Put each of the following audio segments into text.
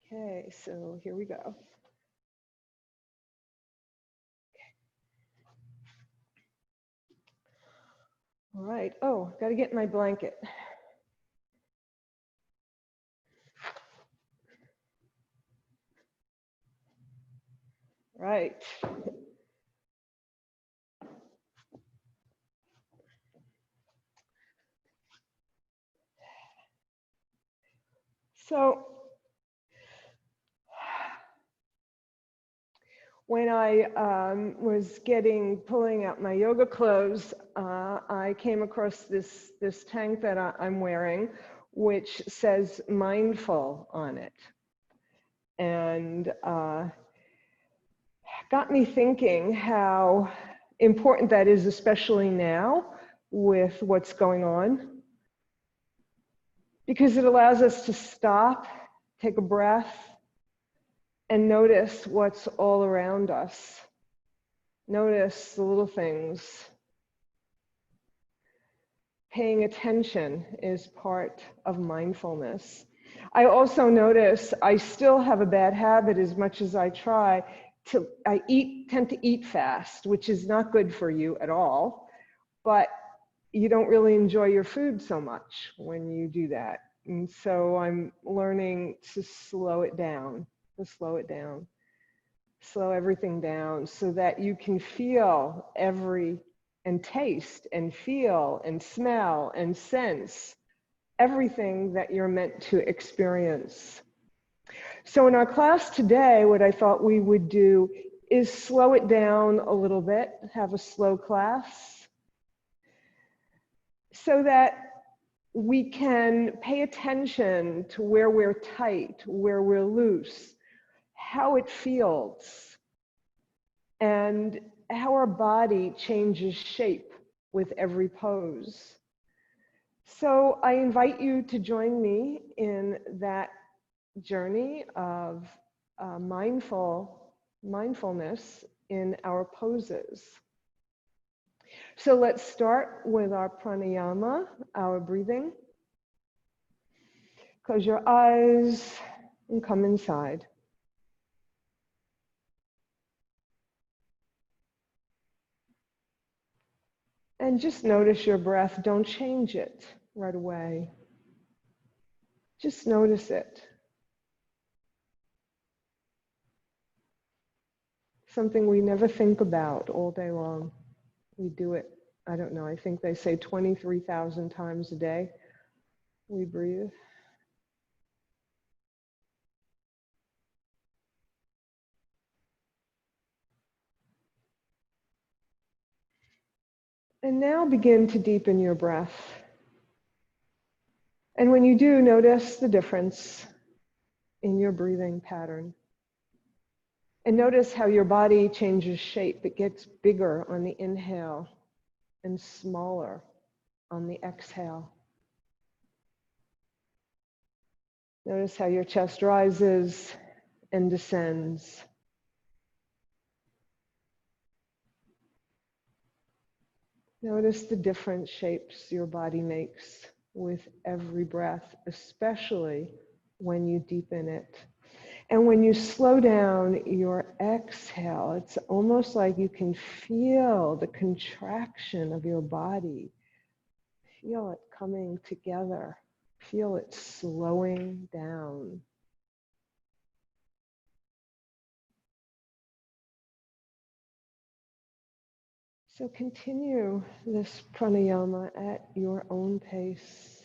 Okay, so here we go. All right. Oh, got to get my blanket. Right. So when I was pulling out my yoga clothes, I came across this tank that I'm wearing, which says mindful on it. And got me thinking how important that is, especially now with what's going on, because it allows us to stop, take a breath, and notice what's all around us. Notice the little things. Paying attention is part of mindfulness. I also notice I still have a bad habit, as much as I try, tend to eat fast, which is not good for you at all, but you don't really enjoy your food so much when you do that. And so I'm learning to slow it down, slow everything down so that you can feel and taste and feel and smell and sense everything that you're meant to experience. So in our class today, what I thought we would do is slow it down a little bit, have a slow class, so that we can pay attention to where we're tight, where we're loose, how it feels, and how our body changes shape with every pose. So I invite you to join me in that journey of mindfulness in our poses. So let's start with our pranayama, our breathing. Close your eyes and come inside. And just notice your breath. Don't change it right away. Just notice it. Something we never think about all day long. We do it, I don't know, I think they say 23,000 times a day we breathe. And now begin to deepen your breath. And when you do, notice the difference in your breathing pattern. And notice how your body changes shape. It gets bigger on the inhale and smaller on the exhale. Notice how your chest rises and descends. Notice the different shapes your body makes with every breath, especially when you deepen it. And when you slow down your exhale, it's almost like you can feel the contraction of your body. Feel it coming together. Feel it slowing down. So continue this pranayama at your own pace.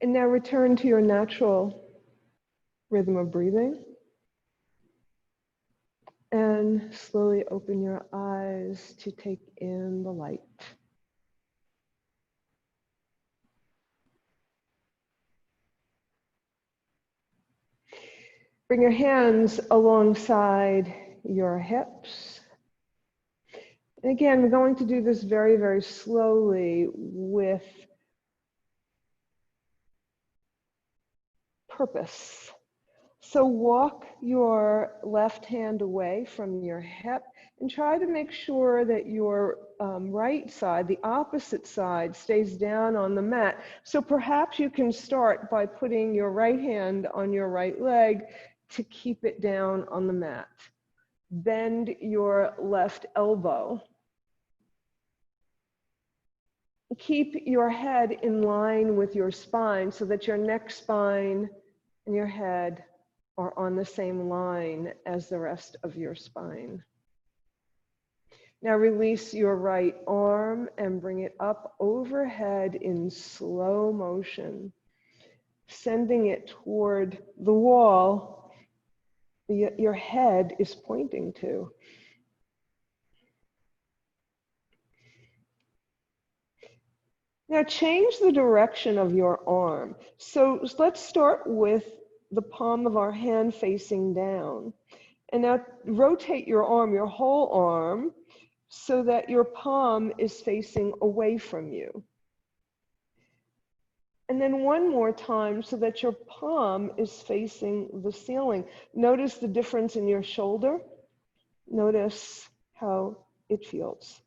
And now return to your natural rhythm of breathing. And slowly open your eyes to take in the light. Bring your hands alongside your hips. And again, we're going to do this very, very slowly with purpose. So walk your left hand away from your hip and try to make sure that your right side, the opposite side, stays down on the mat. So perhaps you can start by putting your right hand on your right leg to keep it down on the mat. Bend your left elbow. Keep your head in line with your spine so that your neck, spine, and your head are on the same line as the rest of your spine. Now release your right arm and bring it up overhead in slow motion, sending it toward the wall your head is pointing to. Now change the direction of your arm. So let's start with the palm of our hand facing down. And now rotate your arm, your whole arm, so that your palm is facing away from you. And then one more time so that your palm is facing the ceiling. Notice the difference in your shoulder. Notice how it feels.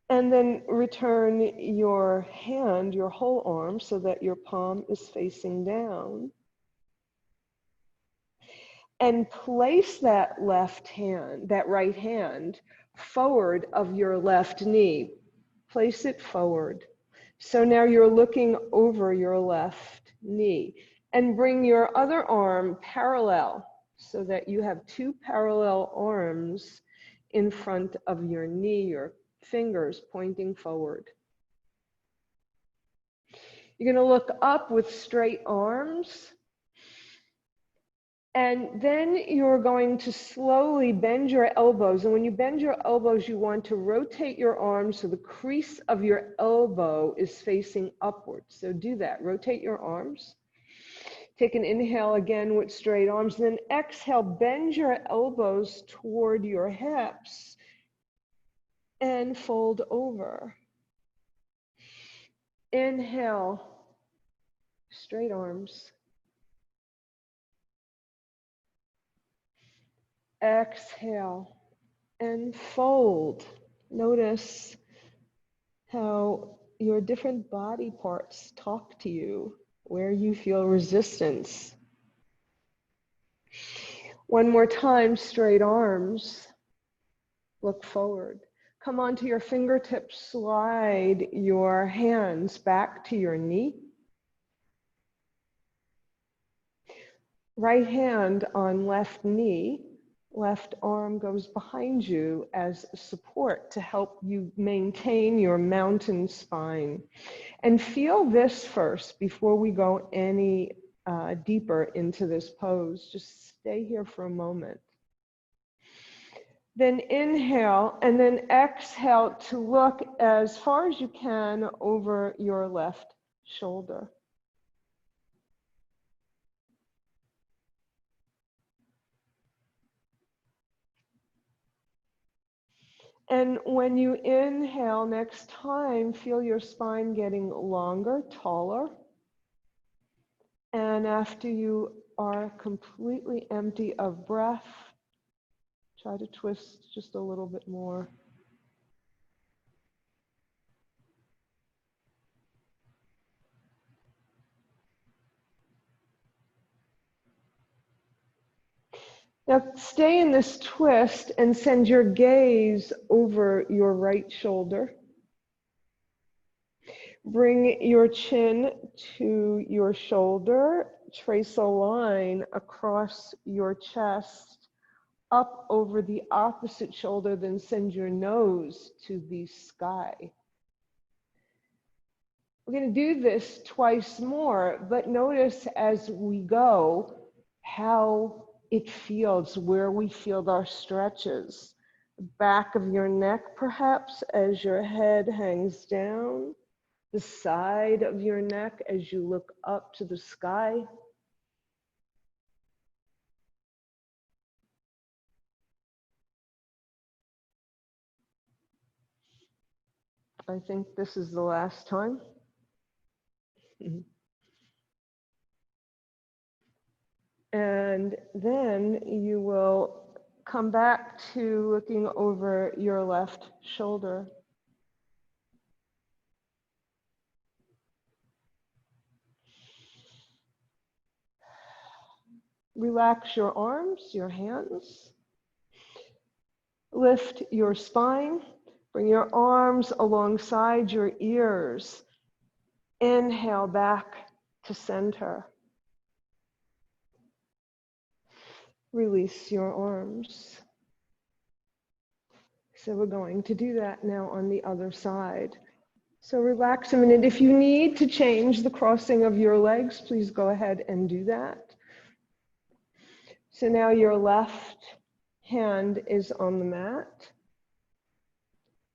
And then return your hand, your whole arm, so that your palm is facing down. And place that left hand, that right hand, forward of your left knee. Place it forward. So now you're looking over your left knee. And bring your other arm parallel so that you have two parallel arms in front of your knee, your fingers pointing forward. You're going to look up with straight arms. And then you're going to slowly bend your elbows. And when you bend your elbows, you want to rotate your arms so the crease of your elbow is facing upwards. So do that. Rotate your arms. Take an inhale again with straight arms. Then exhale, bend your elbows toward your hips and fold over. Inhale, straight arms. Exhale and fold. Notice how your different body parts talk to you, where you feel resistance. One more time, straight arms. Look forward. Come onto your fingertips, slide your hands back to your knee. Right hand on left knee. Left arm goes behind you as support to help you maintain your mountain spine. And feel this first before we go any deeper into this pose. Just stay here for a moment. Then inhale and then exhale to look as far as you can over your left shoulder. And when you inhale next time, feel your spine getting longer, taller. And after you are completely empty of breath, try to twist just a little bit more. Now stay in this twist and send your gaze over your right shoulder. Bring your chin to your shoulder. Trace a line across your chest, up over the opposite shoulder, then send your nose to the sky. We're going to do this twice more, but notice as we go how it feels, where we feel our stretches. Back of your neck, perhaps, as your head hangs down. The side of your neck as you look up to the sky. I think this is the last time. And then you will come back to looking over your left shoulder. Relax your arms, your hands. Lift your spine. Bring your arms alongside your ears. Inhale back to center. Release your arms. So we're going to do that now on the other side. So relax a minute. If you need to change the crossing of your legs, please go ahead and do that. So now your left hand is on the mat.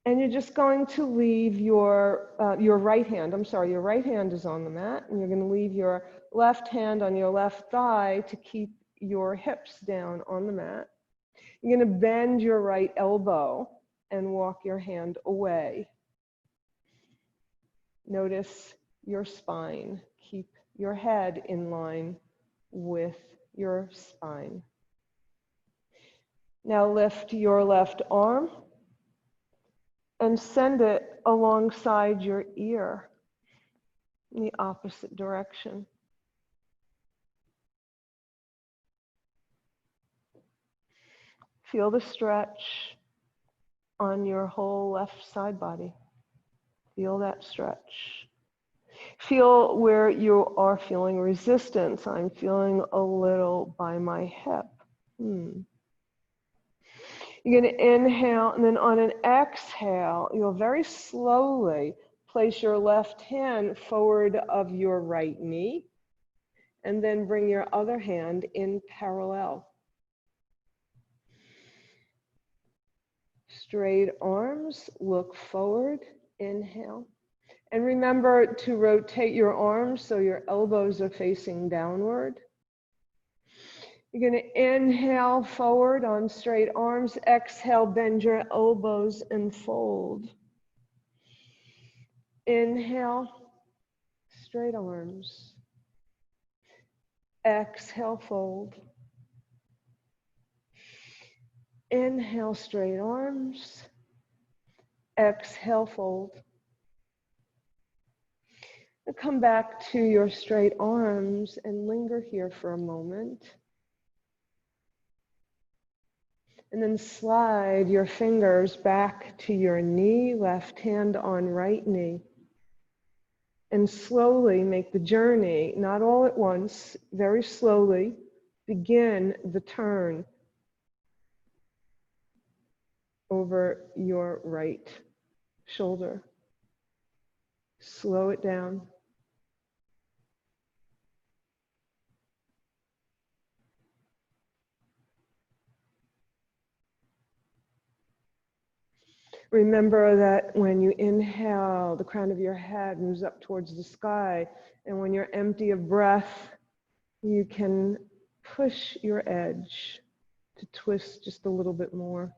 And you're just going to leave your right hand, your right hand is on the mat, and you're going to leave your left hand on your left thigh to keep your hips down on the mat. You're going to bend your right elbow and walk your hand away. Notice your spine. Keep your head in line with your spine. Now lift your left arm and send it alongside your ear in the opposite direction. Feel the stretch on your whole left side body. Feel that stretch. Feel where you are feeling resistance. I'm feeling a little by my hip. You're going to inhale, and then on an exhale, you'll very slowly place your left hand forward of your right knee, and then bring your other hand in parallel. Straight arms, look forward, inhale. And remember to rotate your arms so your elbows are facing downward. You're going to inhale forward on straight arms. Exhale, bend your elbows and fold. Inhale, straight arms. Exhale, fold. Inhale, straight arms. Exhale, fold. Now come back to your straight arms and linger here for a moment. And then slide your fingers back to your knee, left hand on right knee. And slowly make the journey, not all at once, very slowly, begin the turn over your right shoulder. Slow it down. Remember that when you inhale, the crown of your head moves up towards the sky. And when you're empty of breath, you can push your edge to twist just a little bit more.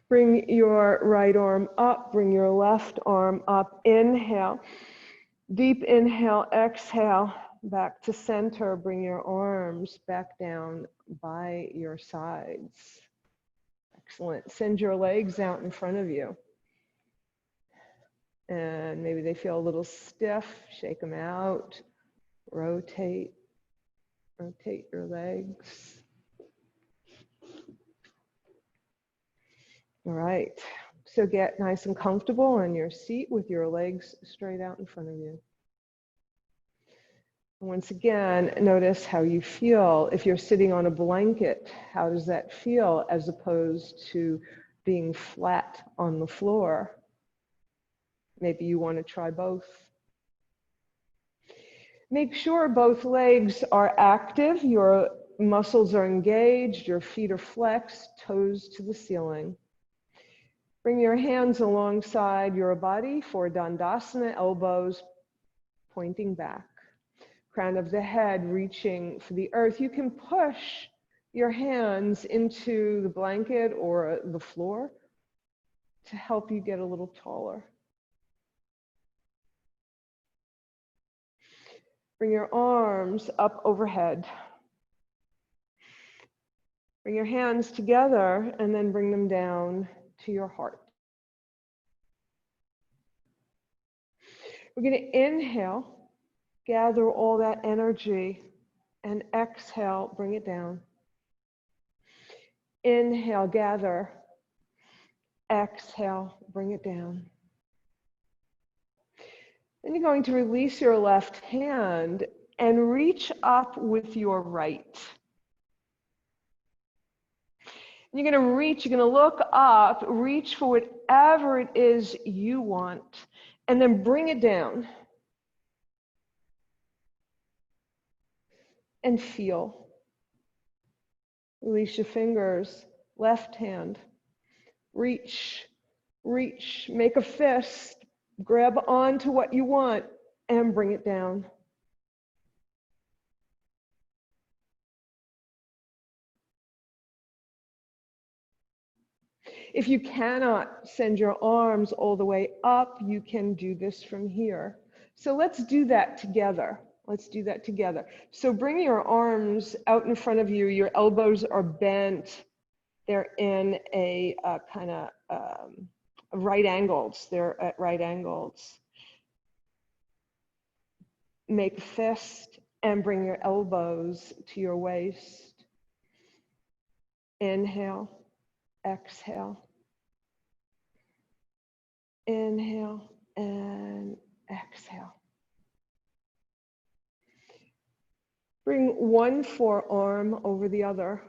Bring your right arm up, bring your left arm up. Inhale, deep inhale, exhale. Back to center, bring your arms back down by your sides. Excellent. Send your legs out in front of you. And maybe they feel a little stiff. Shake them out. Rotate your legs. All right. So get nice and comfortable on your seat with your legs straight out in front of you. Once again, notice how you feel. If you're sitting on a blanket, how does that feel as opposed to being flat on the floor? Maybe you want to try both. Make sure both legs are active, your muscles are engaged, your feet are flexed, toes to the ceiling. Bring your hands alongside your body for Dandasana, elbows pointing back. Crown of the head reaching for the earth. You can push your hands into the blanket or the floor to help you get a little taller. Bring your arms up overhead. Bring your hands together and then bring them down to your heart. We're going to inhale, gather all that energy, and exhale, bring it down. Inhale, gather. Exhale, bring it down. Then you're going to release your left hand and reach up with your right. You're going to reach, you're going to look up, reach for whatever it is you want, and then bring it down. And feel. Release your fingers, left hand. Reach, reach, make a fist, grab onto what you want, and bring it down. If you cannot send your arms all the way up, you can do this from here. So let's do that together. Let's do that together. So bring your arms out in front of you. Your elbows are bent. They're in a kind of right angles. They're at right angles. Make a fist and bring your elbows to your waist. Inhale, exhale. Inhale and exhale. Bring one forearm over the other.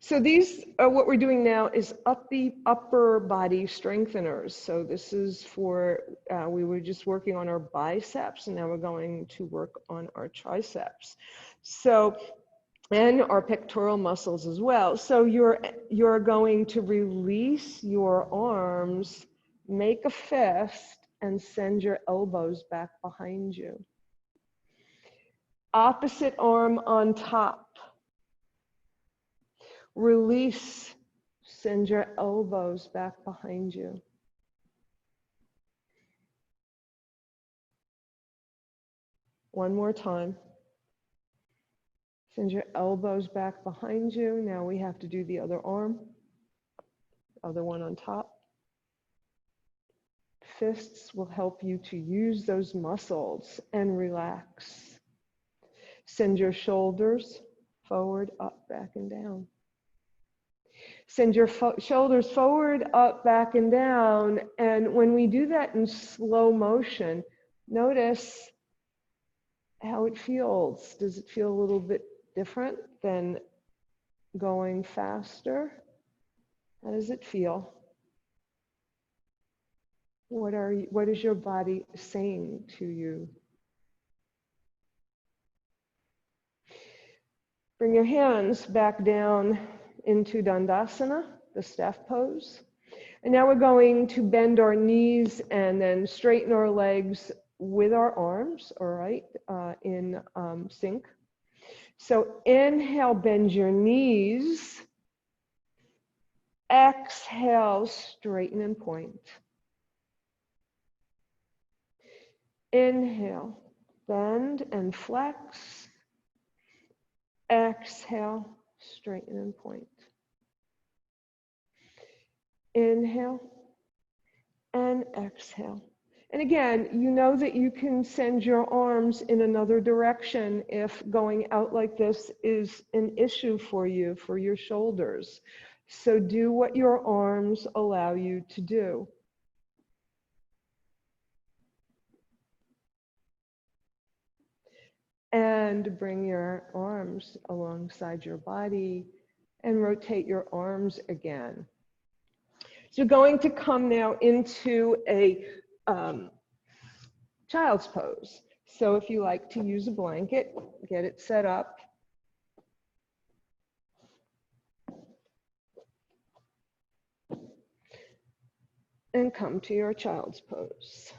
So these are what we're doing now is upper body strengtheners. So this is for, we were just working on our biceps, and now we're going to work on our triceps. So, and our pectoral muscles as well. So you're going to release your arms, make a fist, and send your elbows back behind you. Opposite arm on top. Release, send your elbows back behind you. One more time. Send your elbows back behind you. Now we have to do the other arm. Other one on top. Fists will help you to use those muscles and relax. Send your shoulders forward, up, back, and down. Send your shoulders forward, up, back, and down. And when we do that in slow motion, notice how it feels. Does it feel a little bit different than going faster? How does it feel? What is your body saying to you? Bring your hands back down into Dandasana, the staff pose. And now we're going to bend our knees and then straighten our legs with our arms, all right, in sync. So inhale, bend your knees. Exhale, straighten and point. Inhale, bend and flex. Exhale, straighten and point. Inhale and exhale. And again, you know that you can send your arms in another direction if going out like this is an issue for you, for your shoulders. So do what your arms allow you to do. And bring your arms alongside your body and rotate your arms again. So you're going to come now into a child's pose. So if you like to use a blanket, get it set up. And come to your child's pose.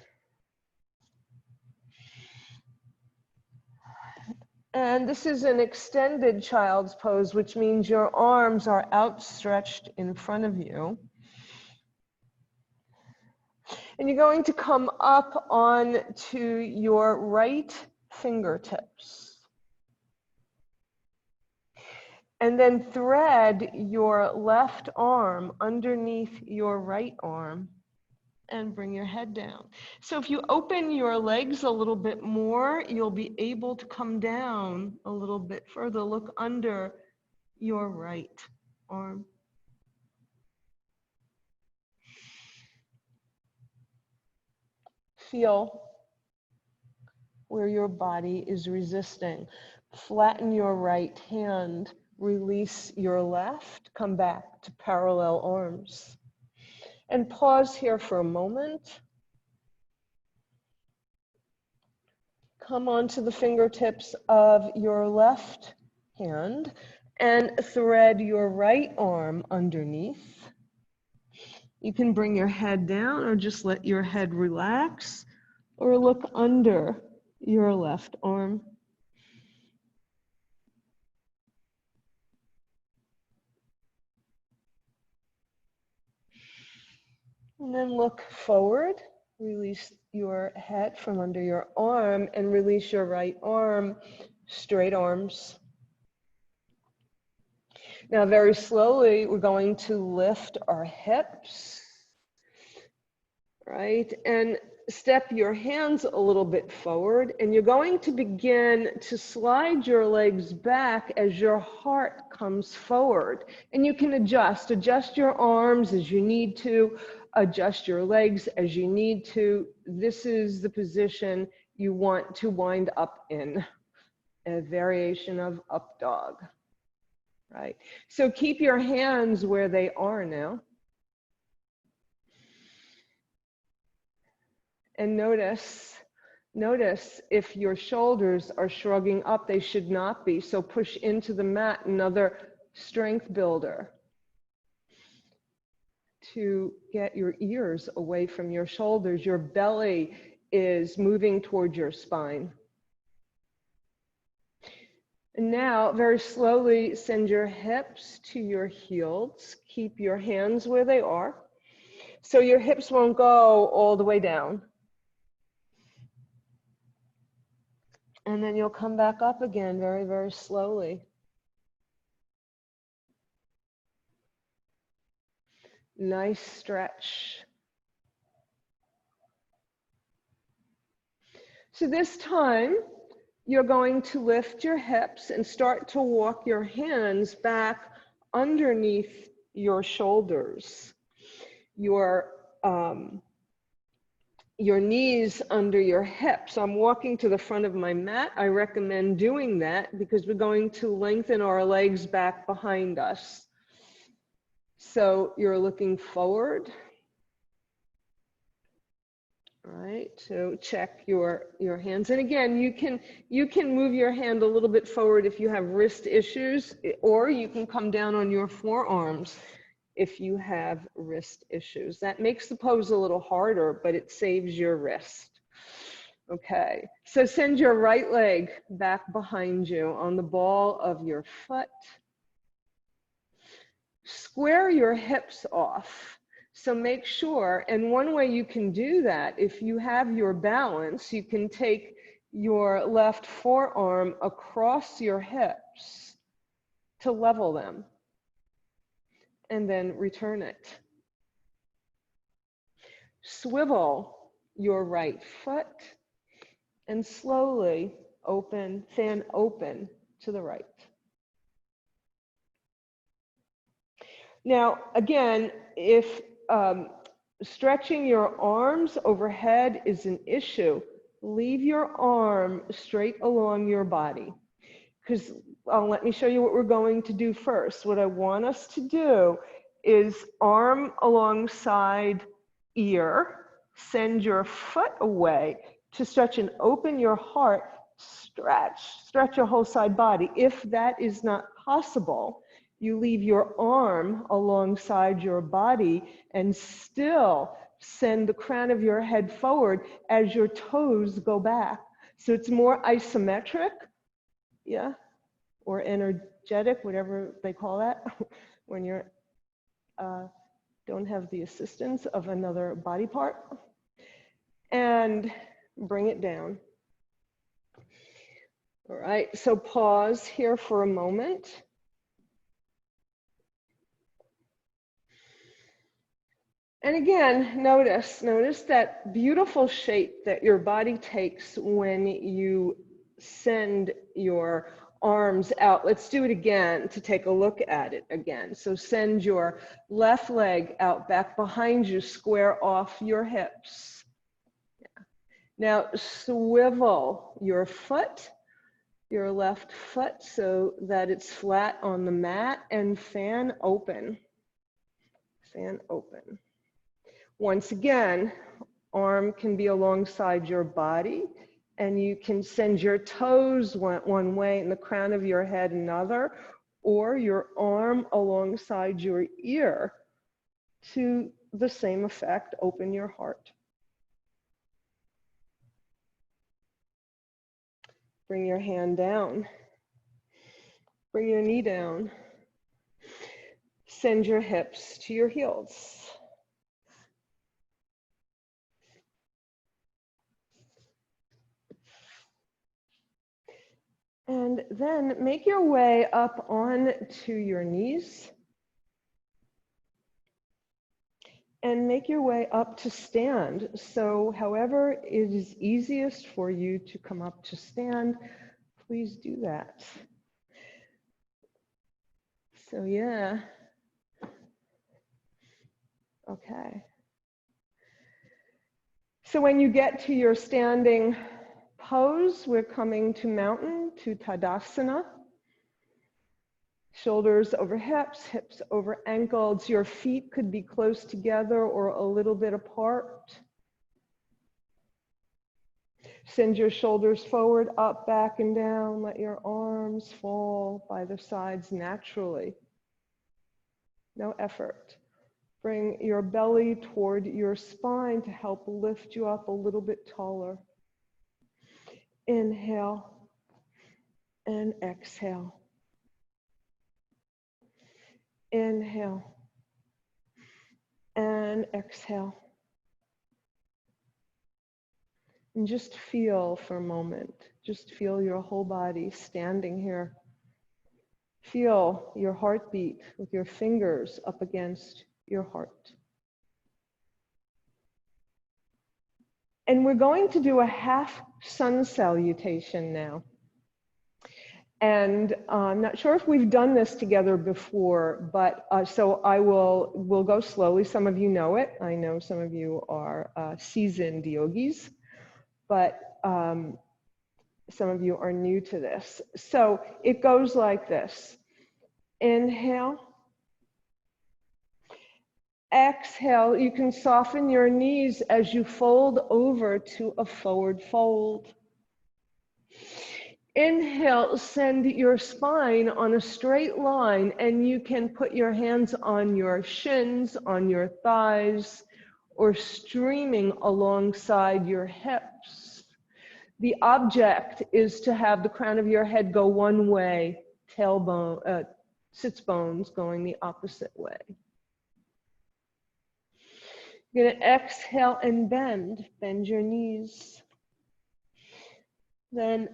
And this is an extended child's pose, which means your arms are outstretched in front of you. And you're going to come up on to your right fingertips. And then thread your left arm underneath your right arm and bring your head down. So if you open your legs a little bit more, you'll be able to come down a little bit further. Look under your right arm. Feel where your body is resisting. Flatten your right hand, release your left, come back to parallel arms. And pause here for a moment. Come onto the fingertips of your left hand and thread your right arm underneath. You can bring your head down or just let your head relax or look under your left arm. And then look forward, release your head from under your arm and release your right arm, straight arms. Now very slowly, we're going to lift our hips, right? And step your hands a little bit forward, and you're going to begin to slide your legs back as your heart comes forward. And you can adjust your arms as you need to, adjust your legs as you need to. This is the position you want to wind up in, a variation of up dog, right? So keep your hands where they are now. And notice if your shoulders are shrugging up, they should not be. So push into the mat, another strength builder to get your ears away from your shoulders. Your belly is moving toward your spine. And now, very slowly, send your hips to your heels. Keep your hands where they are, so your hips won't go all the way down. And then you'll come back up again very, very slowly. Nice stretch. So this time, you're going to lift your hips and start to walk your hands back underneath your shoulders. Your knees under your hips. I'm walking to the front of my mat. I recommend doing that because we're going to lengthen our legs back behind us. So you're looking forward. All right, so check your hands. And again, you can move your hand a little bit forward if you have wrist issues, or you can come down on your forearms if you have wrist issues. That makes the pose a little harder, but it saves your wrist. Okay, so send your right leg back behind you on the ball of your foot. Square your hips off. So make sure, and one way you can do that, if you have your balance, you can take your left forearm across your hips to level them, and then return it. Swivel your right foot and slowly fan open to the right. Now, again, if stretching your arms overhead is an issue, leave your arm straight along your body. Because let me show you what we're going to do first. What I want us to do is arm alongside ear, send your foot away to stretch and open your heart, stretch your whole side body. If that is not possible, you leave your arm alongside your body and still send the crown of your head forward as your toes go back. So it's more isometric, yeah, or energetic, whatever they call that, when you're don't have the assistance of another body part. And bring it down. All right, so pause here for a moment. And again, notice that beautiful shape that your body takes when you send your arms out. Let's do it again to take a look at it again. So send your left leg out back behind you, square off your hips. Yeah. Now swivel your foot, your left foot, so that it's flat on the mat, and fan open. Fan open. Once again, arm can be alongside your body, and you can send your toes one way and the crown of your head another, or your arm alongside your ear to the same effect. Open your heart. Bring your hand down. Bring your knee down. Send your hips to your heels. And then make your way up on to your knees. And make your way up to stand. So however it is easiest for you to come up to stand, please do that. So yeah. Okay. So when you get to your standing pose, we're coming to mountain, to Tadasana. Shoulders over hips, hips over ankles. Your feet could be close together or a little bit apart. Send your shoulders forward, up, back, and down. Let your arms fall by the sides naturally. No effort. Bring your belly toward your spine to help lift you up a little bit taller. Inhale and exhale. Inhale and exhale. And just feel for a moment. Just feel your whole body standing here. Feel your heartbeat with your fingers up against your heart. And we're going to do a half sun salutation now. And I'm not sure if we've done this together before, but so we'll go slowly. Some of you know it. I know some of you are seasoned yogis, but some of you are new to this. So it goes like this. Inhale. Exhale. You can soften your knees as you fold over to a forward fold. Inhale, send your spine on a straight line, and you can put your hands on your shins, on your thighs, or streaming alongside your hips. The object is to have the crown of your head go one way, tailbone, sits bones going the opposite way. You're going to exhale and bend your knees. Then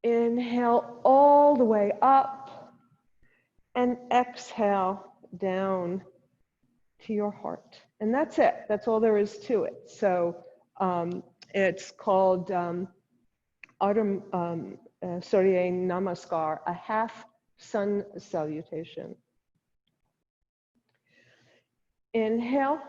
inhale all the way up and exhale down to your heart. And that's it. That's all there is to it. So it's called Surya Namaskar, a half sun salutation. Inhale.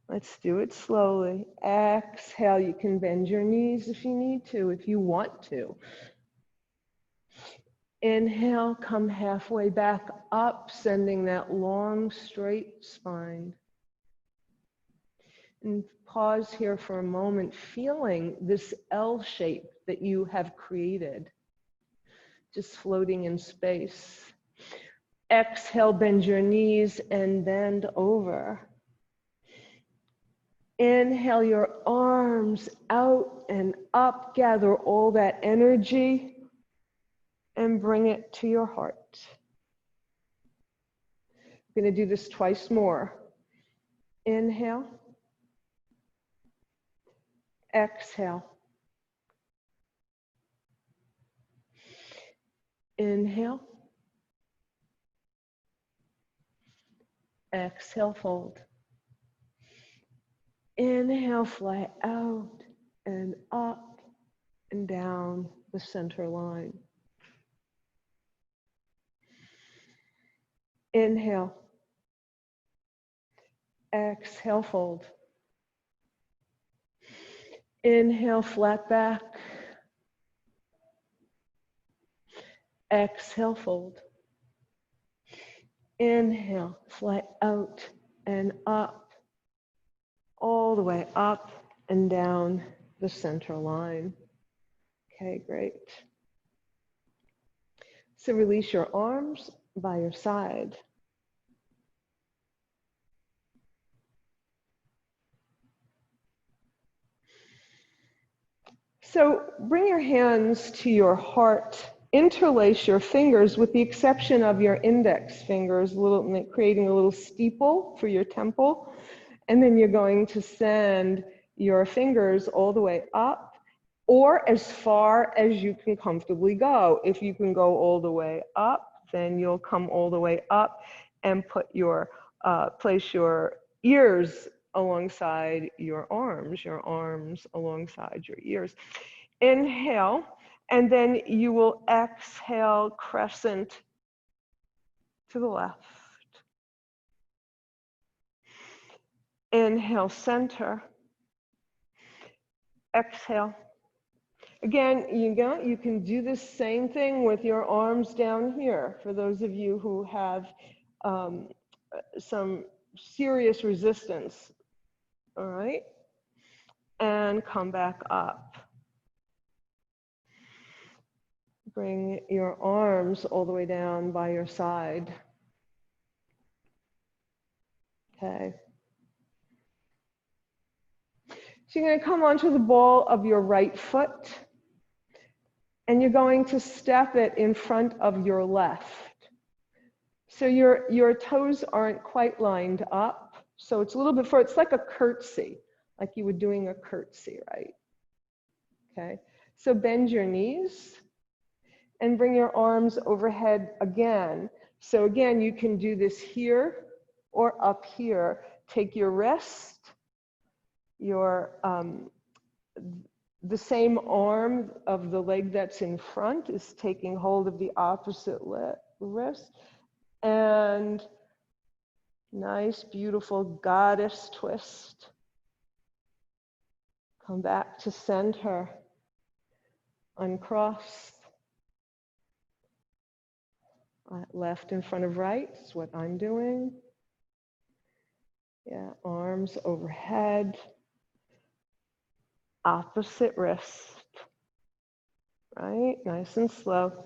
Let's do it slowly. Exhale. You can bend your knees if you need to, if you want to. Inhale, come halfway back up, sending that long, straight spine. And pause here for a moment, feeling this L shape that you have created, just floating in space. Exhale, bend your knees and bend over. Inhale your arms out and up, gather all that energy and bring it to your heart. I'm going to do this twice more. Inhale. Exhale. Inhale. Exhale, fold. Inhale, fly out and up and down the center line. Inhale. Exhale, fold. Inhale, flat back. Exhale, fold. Inhale, fly out and up, all the way up and down the center line. Okay, great. So release your arms by your side. So bring your hands to your heart. Interlace your fingers with the exception of your index fingers, creating a little steeple for your temple. And then you're going to send your fingers all the way up or as far as you can comfortably go. If you can go all the way up, then you'll come all the way up and put your, place your ears alongside your arms alongside your ears. Inhale, and then you will exhale, crescent to the left. Inhale, center. Exhale. Again, you can do the same thing with your arms down here. For those of you who have some serious resistance, all right? And come back up. Bring your arms all the way down by your side. Okay. So you're going to come onto the ball of your right foot, and you're going to step it in front of your left. So your toes aren't quite lined up, so it's a little bit forward. It's like a curtsy, like you were doing a curtsy, right? Okay. So bend your knees and bring your arms overhead again. So again, you can do this here or up here. Take your wrist, the same arm of the leg that's in front is taking hold of the opposite wrist. And nice, beautiful goddess twist. Come back to center. Uncross. Left in front of right is what I'm doing. Yeah, arms overhead. Opposite wrist. Right, nice and slow.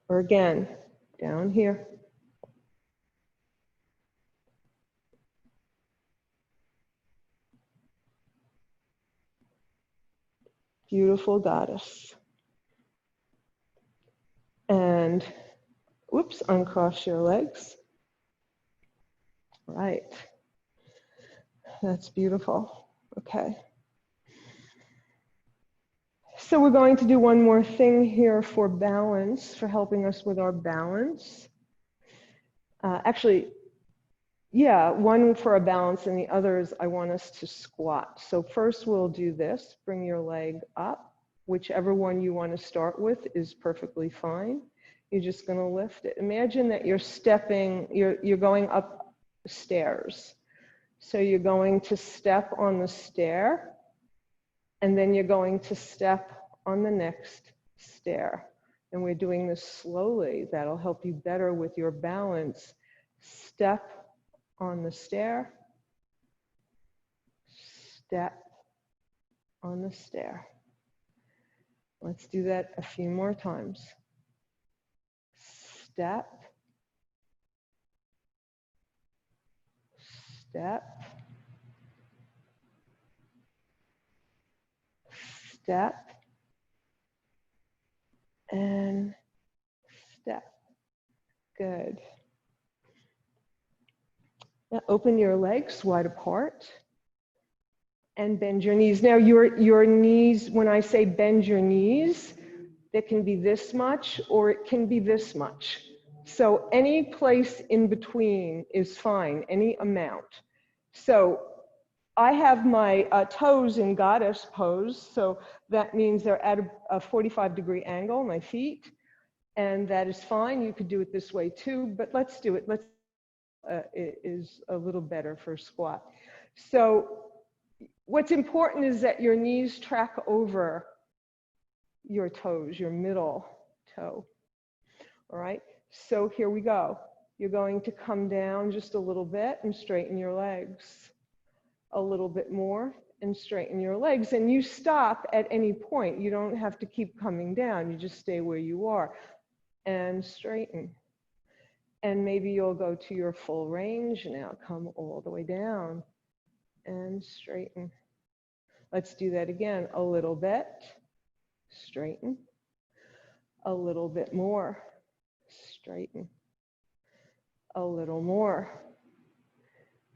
Or again, down here. Beautiful goddess. And, whoops, uncross your legs. Right. That's beautiful. Okay. So we're going to do one more thing here for balance, for helping us with our balance. Actually, yeah, one for a balance and the other is I want us to squat. So first we'll do this, bring your leg up. Whichever one you want to start with is perfectly fine. You're just going to lift it. Imagine that you're stepping, you're going up stairs. So you're going to step on the stair, and then you're going to step on the next stair. And we're doing this slowly. That'll help you better with your balance. Step on the stair, step on the stair. Let's do that a few more times. Step, step, step, and step. Good. Now open your legs wide apart and bend your knees. Now your knees, when I say bend your knees, that can be this much or it can be this much. So any place in between is fine, any amount. So I have my toes in goddess pose, so that means they're at a 45-degree angle, my feet, and that is fine. You could do it this way too, but let's do it. It is a little better for a squat. So what's important is that your knees track over your toes, your middle toe. All right, so here we go. You're going to come down just a little bit and straighten your legs. A little bit more and straighten your legs. And you stop at any point. You don't have to keep coming down. You just stay where you are and straighten. And maybe you'll go to your full range now. Come all the way down and straighten. Let's do that again. A little bit, straighten. A little bit more, straighten. A little more,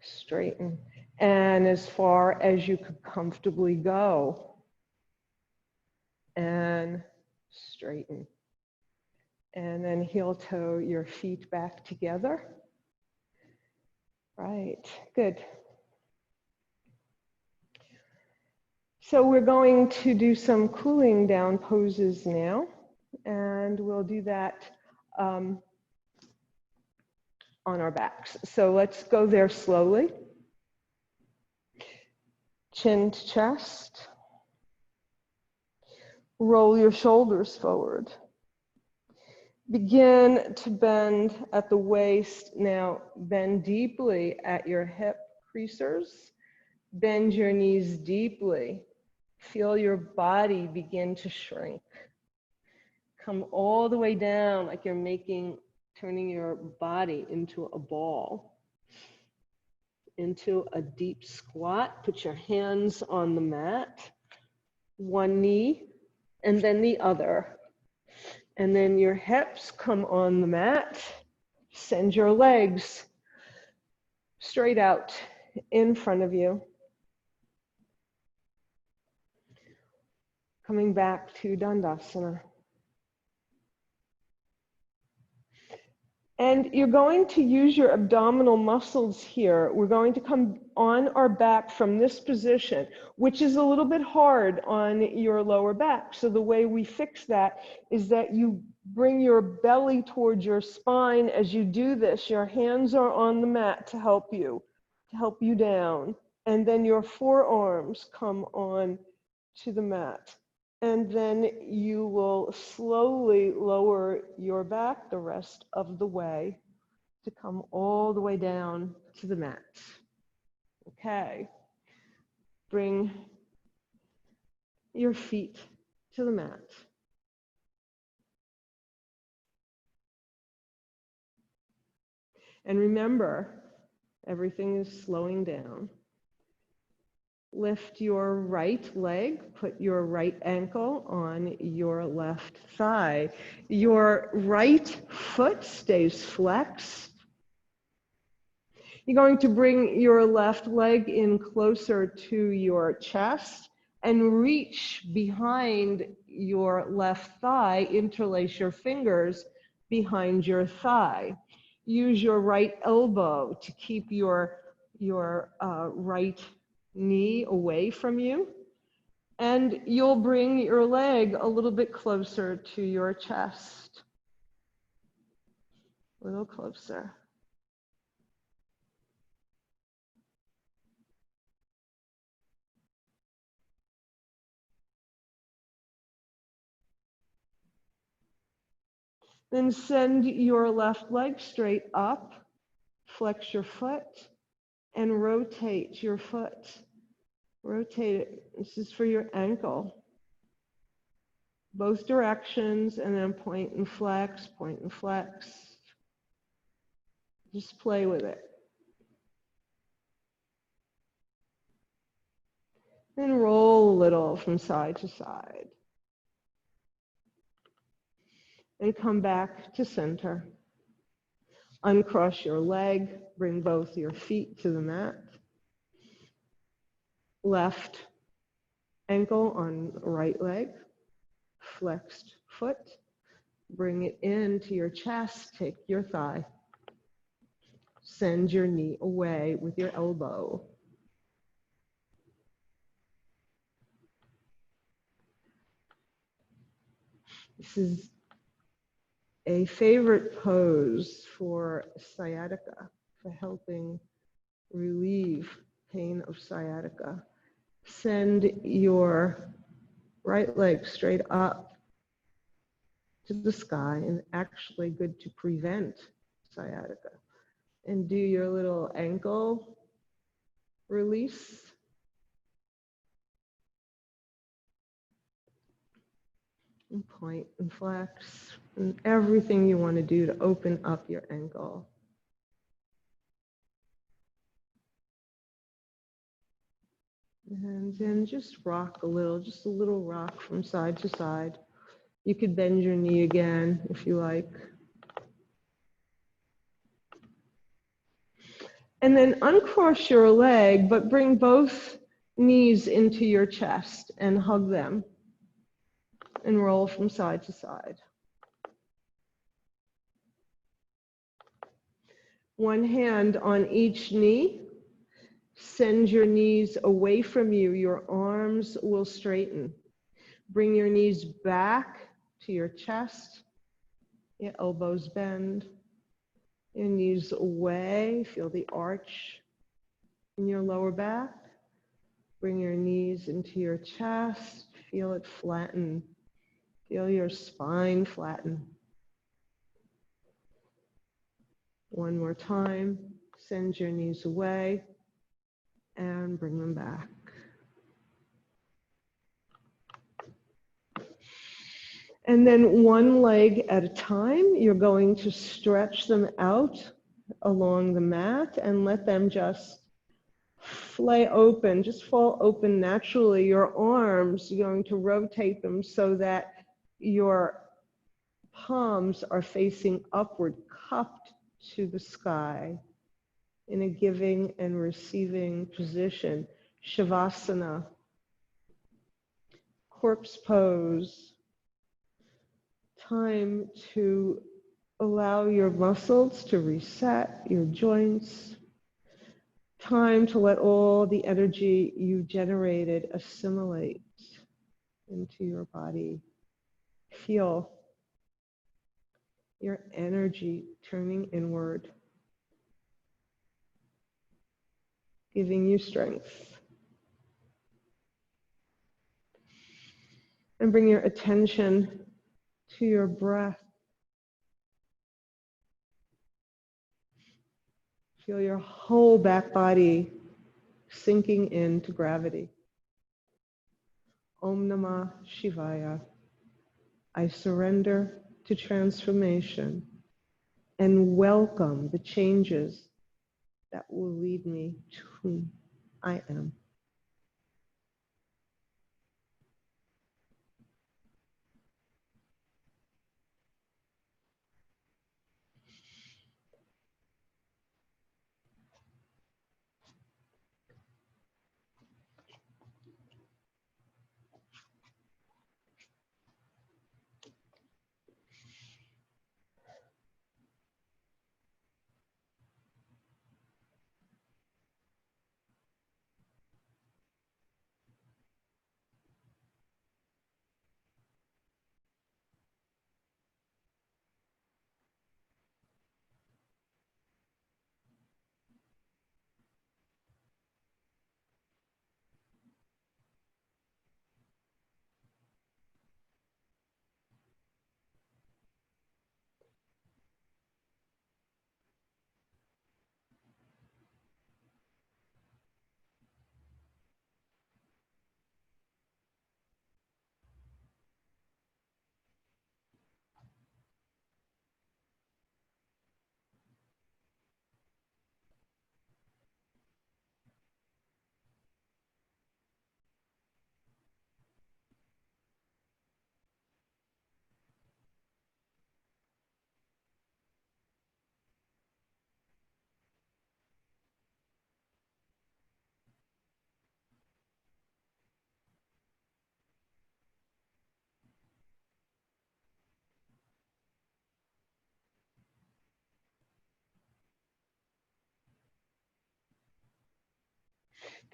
straighten. And as far as you could comfortably go. And straighten. And then heel toe your feet back together. Right, good. So we're going to do some cooling down poses now. And we'll do that on our backs. So let's go there slowly. Chin to chest. Roll your shoulders forward. Begin to bend at the waist. Now bend deeply at your hip creasers. Bend your knees deeply. Feel your body begin to shrink. Come all the way down like you're turning your body into a ball. Into a deep squat. Put your hands on the mat. One knee and then the other. And then your hips come on the mat. Send your legs straight out in front of you. Coming back to Dandasana. And you're going to use your abdominal muscles here. We're going to come on our back from this position, which is a little bit hard on your lower back. So the way we fix that is that you bring your belly towards your spine. As you do this, your hands are on the mat to help you down. And then your forearms come on to the mat. And then you will slowly lower your back the rest of the way to come all the way down to the mat. Okay. Bring your feet to the mat. And remember, everything is slowing down. Lift your right leg, put your right ankle on your left thigh. Your right foot stays flexed. You're going to bring your left leg in closer to your chest and reach behind your left thigh. Interlace your fingers behind your thigh. Use your right elbow to keep your right knee away from you, and you'll bring your leg a little bit closer to your chest. A little closer. Then send your left leg straight up, flex your foot, and rotate your foot. Rotate it. This is for your ankle. Both directions, and then point and flex, point and flex. Just play with it. Then roll a little from side to side. And come back to center. Uncross your leg, bring both your feet to the mat. Left ankle on right leg, flexed foot. Bring it into your chest, take your thigh. Send your knee away with your elbow. This is a favorite pose for sciatica, for helping relieve pain of sciatica. Send your right leg straight up to the sky, and actually good to prevent sciatica. And do your little ankle release. And point and flex, and everything you want to do to open up your ankle. And then just rock a little, just a little rock from side to side. You could bend your knee again if you like. And then uncross your leg, but bring both knees into your chest and hug them. And roll from side to side. One hand on each knee. Send your knees away from you. Your arms will straighten. Bring your knees back to your chest. Your elbows bend. Your knees away. Feel the arch in your lower back. Bring your knees into your chest. Feel it flatten. Feel your spine flatten. One more time. Send your knees away and bring them back. And then one leg at a time, you're going to stretch them out along the mat and let them just flay open, just fall open naturally. Your arms, you're going to rotate them so that your palms are facing upward, cupped to the sky in a giving and receiving position. Shavasana, corpse pose. Time to allow your muscles to reset, your joints. Time to let all the energy you generated assimilate into your body. Feel your energy turning inward, giving you strength. And bring your attention to your breath. Feel your whole back body sinking into gravity. Om Namah Shivaya. I surrender to transformation and welcome the changes that will lead me to whom I am.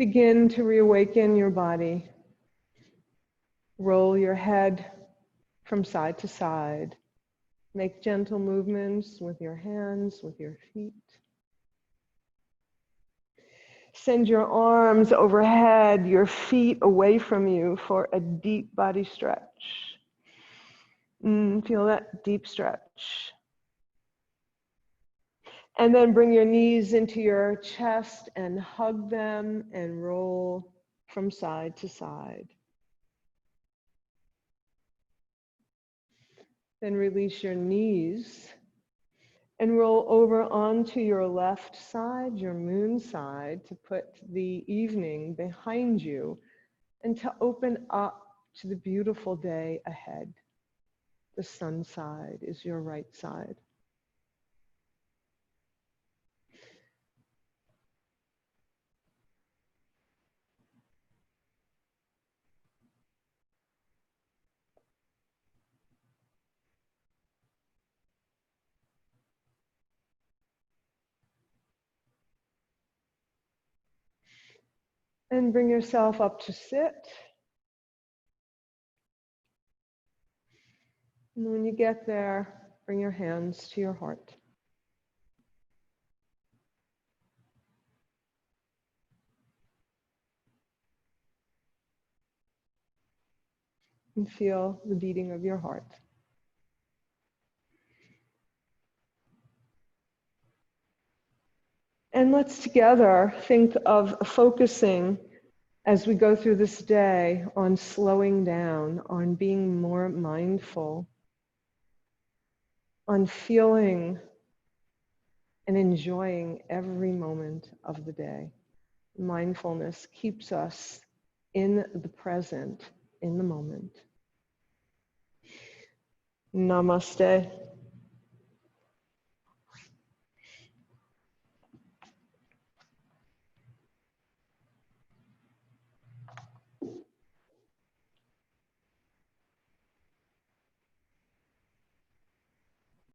Begin to reawaken your body. Roll your head from side to side. Make gentle movements with your hands, with your feet. Send your arms overhead, your feet away from you for a deep body stretch. Feel that deep stretch. And then bring your knees into your chest and hug them and roll from side to side. Then release your knees and roll over onto your left side, your moon side, to put the evening behind you and to open up to the beautiful day ahead. The sun side is your right side. And bring yourself up to sit. And when you get there, bring your hands to your heart. And feel the beating of your heart. And let's together think of focusing as we go through this day on slowing down, on being more mindful, on feeling and enjoying every moment of the day. Mindfulness keeps us in the present, in the moment. Namaste.